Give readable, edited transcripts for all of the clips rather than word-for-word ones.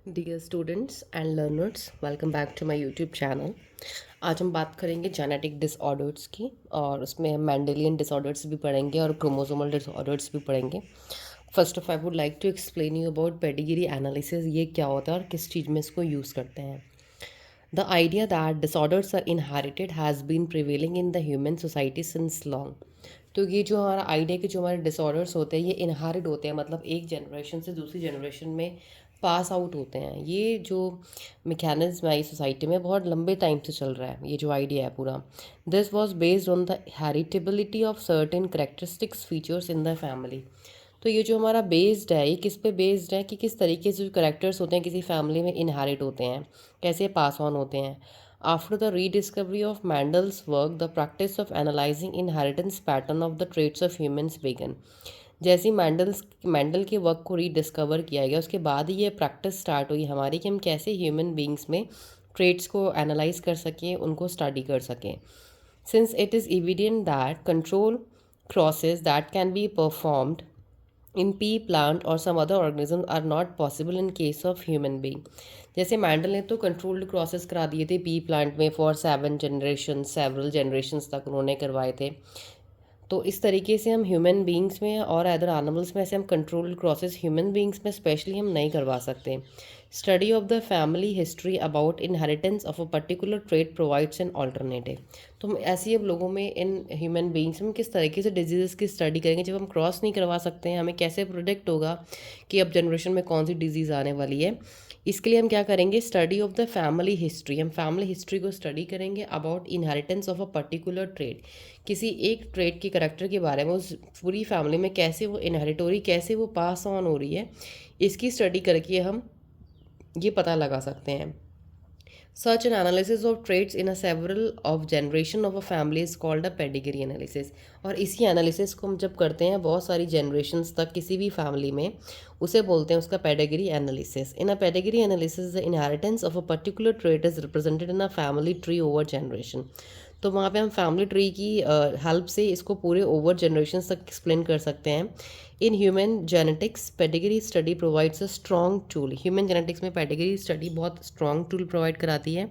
Dear students and learners, welcome back to my YouTube channel. आज हम बात करेंगे जेनेटिक डिसऑर्डर्स की, और उसमें हम मेंडेलियन डिसऑर्डर्स भी पढ़ेंगे और क्रोमोसोमल डिसऑर्डर्स भी पढ़ेंगे। First of I would like to explain you about pedigree analysis. ये क्या होता है और किस चीज़ में इसको यूज़ करते हैं। The idea that disorders are inherited has been prevailing in the human society since long. तो ये जो हमारा आइडिया कि जो हमारे डिसऑर्डर्स होते हैं ये इनहेरिट होते हैं, मतलब एक जनरेशन से दूसरी जनरेशन में पास आउट होते हैं। ये जो मैकेनिज्म है इस सोसाइटी में बहुत लंबे टाइम से चल रहा है। ये जो आइडिया है पूरा, this was based on the heritability of certain characteristics features in the family. तो ये जो हमारा बेस्ड है, ये किस पे बेस्ड है कि किस तरीके से जो करेक्टर्स होते हैं किसी फैमिली में इनहेरिट होते हैं, कैसे पास ऑन होते हैं। After the rediscovery of Mendel's work, the practice of analysing inheritance pattern of the traits of humans began. जैसे ही मैंडल के वर्क को रीडिस्कवर किया गया, उसके बाद ही ये प्रैक्टिस स्टार्ट हुई हमारी कि हम कैसे ह्यूमन बींग्स में ट्रेट्स को एनालाइज कर सकें, उनको स्टडी कर सकें। Since it is evident that control crosses that can be performed in pea plant और some other organism are not possible in case of human being. जैसे मैंडल ने तो कंट्रोल्ड क्रॉसेस करा दिए थे पी प्लांट में फॉर 7 जनरेशन, सेवरल जनरेशन्स तक उन्होंने करवाए थे। तो इस तरीके से हम ह्यूमन बींग्स में और अदर एनिमल्स में ऐसे हम कंट्रोल्ड क्रॉसेस ह्यूमन बींग्स में स्पेशली हम नहीं करवा सकते। Study of the family history about inheritance of a particular trait provides an alternative. तो हम ऐसे अब लोगों में इन ह्यूमन बींग्स में किस तरीके से डिजीज़ की स्टडी करेंगे। जब हम क्रॉस नहीं करवा सकते हैं, हमें कैसे प्रोडिक्ट होगा कि अब जनरेशन में कौन सी डिजीज़ आने वाली है। इसके लिए हम क्या करेंगे, study of the family history. हम फैमिली हिस्ट्री को स्टडी करेंगे about inheritance of a particular trait. किसी एक ट्रेट के करेक्टर के बारे में, उस पूरी फैमिली में कैसे वो इनहेरिट हो रही, कैसे वो पास ऑन हो रही है, इसकी स्टडी करके हम ये पता लगा सकते हैं। Such an analysis of traits in a several of generation of a family is called a pedigree analysis। और इसी एनालिसिस को हम जब करते हैं बहुत सारी जनरेशन्स तक किसी भी फैमिली में, उसे बोलते हैं उसका pedigree analysis. In a pedigree analysis the inheritance of a particular trait is represented in a family tree over generation. तो वहाँ पे हम फैमिली ट्री की हेल्प से इसको पूरे ओवर जनरेशन तक एक्सप्लेन कर सकते हैं। In human genetics pedigree study provides a strong tool. Human genetics में पेडिग्री स्टडी बहुत स्ट्रॉन्ग टूल प्रोवाइड कराती है,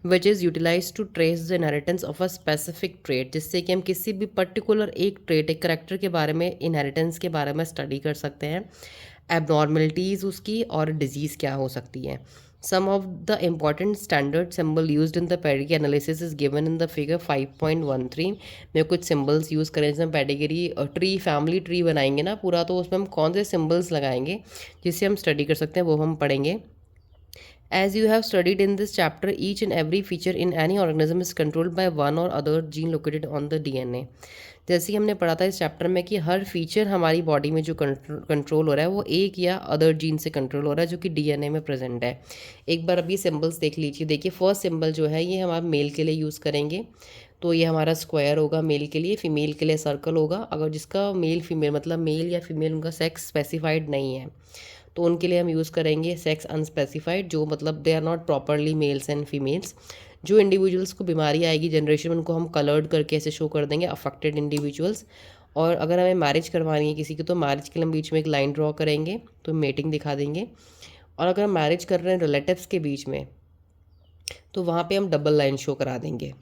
which is utilise to trace the inheritance of a specific trait. जिससे कि हम किसी भी पर्टिकुलर एक ट्रेट, एक करेक्टर के बारे में, इनहेरिटेंस के बारे में स्टडी कर सकते हैं, एबनॉर्मलिटीज़ उसकी और डिजीज़ क्या हो सकती है। Some of the important standard symbol used in the pedigree analysis is given in the figure 5.13। मैं कुछ सिम्बल्स यूज़ करें, जैसे पेडिग्री ट्री, फैमिली ट्री बनाएंगे ना पूरा, तो उसमें हम कौन से सिम्बल्स लगाएंगे जिससे हम स्टडी कर सकते हैं, वो हम पढ़ेंगे। As you have studied in this chapter, each and every feature in any organism is controlled by one or other gene located on the DNA। जैसे कि हमने पढ़ा था इस चैप्टर में कि हर फीचर हमारी बॉडी में जो कंट्रोल हो रहा है वो एक या अदर जीन से कंट्रोल हो रहा है, जो कि डीएनए में प्रेजेंट है। एक बार अभी सिंबल्स देख लीजिए। देखिए फर्स्ट सिंबल जो है ये हमारा मेल के लिए यूज़ करेंगे, तो ये हमारा स्क्वायर होगा मेल के लिए। फीमेल के लिए सर्कल होगा। अगर जिसका मेल फीमेल, मतलब मेल या फीमेल उनका सेक्स स्पेसिफाइड नहीं है, तो उनके लिए हम यूज़ करेंगे सेक्स अनस्पेसिफाइड, जो मतलब they are not properly males and females. जो इंडिविजुअल्स को बीमारी आएगी जनरेशन में, उनको हम कलर्ड करके ऐसे शो कर देंगे, अफेक्टेड इंडिविजुअल्स। और अगर हमें मैरिज करवानी है किसी की, तो मैरिज के लिए हम बीच में एक लाइन ड्रॉ करेंगे, तो मेटिंग दिखा देंगे। और अगर हम मैरिज कर रहे हैं रिलेटिव्स के बीच में, तो वहाँ पे हम डबल लाइन शो करा देंगे,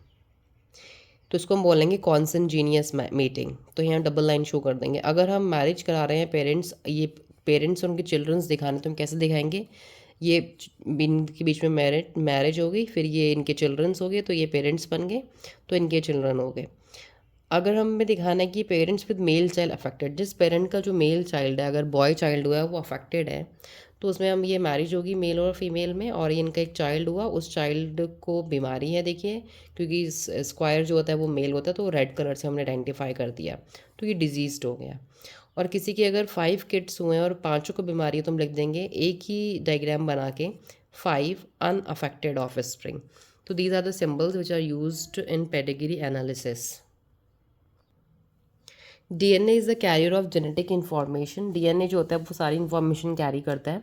तो इसको हम बोलेंगे कॉन्सनजीनियस मीटिंग। तो यहाँ डबल लाइन शो कर देंगे। अगर हम मैरिज करा रहे हैं पेरेंट्स, ये पेरेंट्स और उनके चिल्ड्रंस दिखाने, तो हम कैसे दिखाएंगे, ये इनके बीच में मैरिज हो गई, फिर ये इनके चिल्ड्रंस हो गए, तो ये पेरेंट्स बन गए, तो इनके चिल्ड्रन हो गए। अगर हमें दिखाना है कि parents with male child affected, जिस पेरेंट का जो मेल चाइल्ड है, अगर बॉय चाइल्ड हुआ है वो अफेक्टेड है, तो उसमें हम ये मैरिज होगी मेल और फीमेल में, और ये इनका एक चाइल्ड हुआ, उस चाइल्ड को बीमारी है देखिए, क्योंकि स्क्वायर जो होता है वो मेल होता है, तो रेड कलर से हमने आइडेंटिफाई कर दिया, तो ये डिजीज़ड हो गया। और किसी के अगर 5 किड्स हुए हैं और पाँचों को बीमारी है, तो हम लिख देंगे एक ही डायग्राम बना के 5 अनअफेक्टेड ऑफ स्प्रिंग। तो these are the symbols which are used in pedigree analysis. DNA is the carrier of genetic information. DNA जो होता है वो सारी इन्फॉर्मेशन कैरी करता है।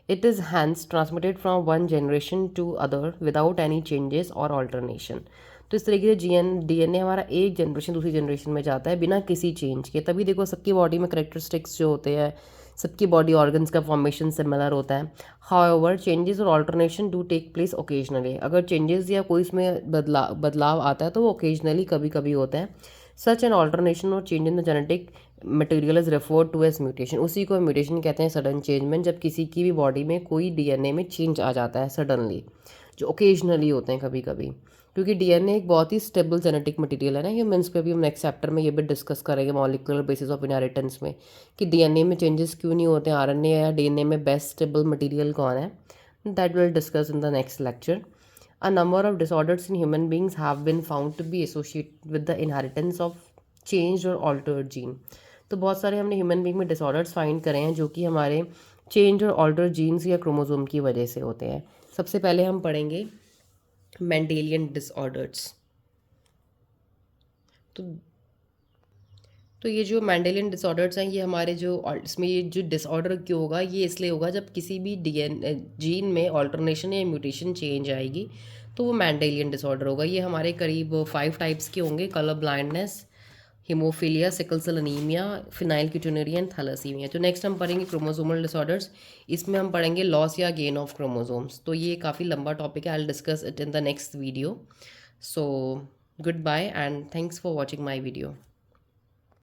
It is hence transmitted from one generation to other without any changes और alternation. तो इस तरीके से डीएनए हमारा एक जनरेशन दूसरी जनरेशन में जाता है बिना किसी चेंज के। तभी देखो सबकी बॉडी में करेक्टरिस्टिक्स जो होते हैं सबकी बॉडी ऑर्गन्स का फॉर्मेशन सिमिलर होता है। हाउएवर चेंजेस और alternation do take place occasionally, अगर चेंजेस या कोई इसमें बदलाव आता है तो वो ओकेजनली कभी कभी होता है। सच एन ऑल्टरनेशन और change in the genetic material is referred to as mutation, उसी को म्यूटेशन कहते हैं, सडन चेंजमेंट, जब किसी की भी बॉडी में कोई डीएनए में चेंज आ जाता है सडनली, जो ओकेजनली होते हैं कभी कभी। क्योंकि डीएनए एक बहुत ही स्टेबल जेनेटिक मटेरियल है ना ह्यूमंस पे, भी हम नेक्स्ट चैप्टर में ये भी डिस्कस करेंगे मॉलिक्यूलर बेसिस ऑफ इनहेरिटेंस में, कि डीएनए में चेंजेस क्यों नहीं होते हैं, आरएनए या डीएनए में बेस्ट स्टेबल मटेरियल कौन है, that will discuss in the next lecture. A number of disorders in human beings have been found to be associated with the inheritance of changed or altered gene। तो बहुत सारे हमने human being में disorders find करे हैं जो कि हमारे चेंज और ऑल्टर जीन्स या क्रोमोसोम की वजह से होते हैं। सबसे पहले हम पढ़ेंगे मेंडेलियन डिसऑर्डर्स। तो ये जो मेंडेलियन डिसऑर्डर्स हैं, ये हमारे जो इसमें ये जो डिसऑर्डर क्यों होगा, ये इसलिए होगा जब किसी भी जीन में ऑल्टरनेशन या म्यूटेशन चेंज आएगी तो वो मेंडेलियन डिसऑर्डर होगा। ये हमारे करीब 5 टाइप्स के होंगे: colour blindness, haemophilia, sickle cell anaemia, phenylketonuria and thalassaemia. तो नेक्स्ट हम पढ़ेंगे क्रोमोसोमल डिसऑर्डर्स। इसमें हम पढ़ेंगे लॉस या गेन ऑफ क्रोमोसोम्स। तो ये काफ़ी लंबा टॉपिक है, I will discuss it in the next video. So goodbye and thanks for watching my video.